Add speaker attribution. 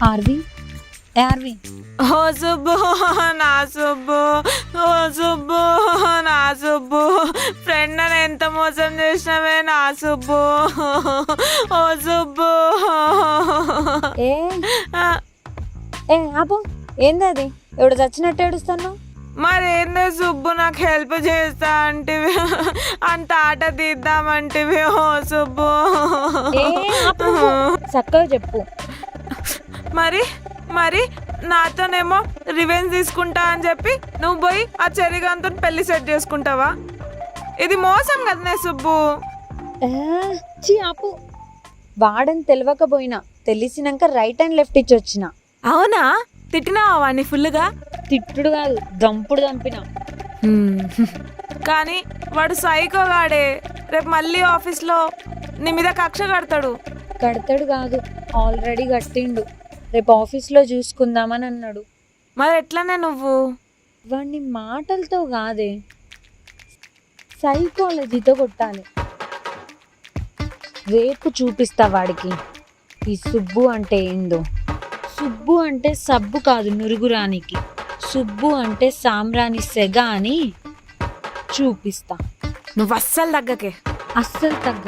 Speaker 1: RV RV
Speaker 2: ఓ సుబ్బు నా సుబ్బు, ఓ సుబ్బు నా Subbu, friend అని ఎంత మోసం చేసినవే నా సుబ్బు, ఓ సుబ్బు.
Speaker 1: ఏ ఏ ఆపు, ఏంది అది? ఎవడు చచ్చినట్టు ఏడుస్తాను?
Speaker 2: మరేందే సుబ్బు, నాకు హెల్ప్ చేస్తా అంటివి, అంత ఆట తీద్దామంటివి, ఓ సుబ్బు.
Speaker 1: ఏ ఆపు, చక్కగా చెప్పు.
Speaker 2: మరి మరి నాతోనేమో రివెంజ్ తీసుకుంటా అని చెప్పి నువ్వు పోయి ఆ చెరిగాంతో పెళ్లి సెట్ చేసుకుంటావా? ఇది మోసం కదనే సుబ్బు.
Speaker 1: చీ ఆపు. వాడని తెలియకపోయినా తెలిసినాక రైట్ అండ్ లెఫ్ట్ ఇచ్చి వచ్చిన.
Speaker 2: అవునా? తిట్టినావా వాడిని ఫుల్గా?
Speaker 1: తిట్టుడు కాదు, దంపుడు దంపిన.
Speaker 2: కానీ వాడు సైకోగాడే, రేపు మళ్ళీ ఆఫీస్లో నీ మీద కక్ష కడతాడు.
Speaker 1: కడతాడు కాదు, ఆల్రెడీ కట్టిండు. రేపు ఆఫీస్లో చూసుకుందామని అన్నాడు.
Speaker 2: మరి ఎట్లనే నువ్వు?
Speaker 1: వాడిని మాటలతో కాదే, సైకాలజీతో కొట్టాలి. రేపు చూపిస్తా వాడికి ఈ సుబ్బు అంటే ఏందో. సుబ్బు అంటే సబ్బు కాదు నురుగురానికి, సుబ్బు అంటే సాంబ్రాణి సెగ అని చూపిస్తా.
Speaker 2: నువ్వు అస్సలు తగ్గకే.
Speaker 1: అస్సలు తగ్గ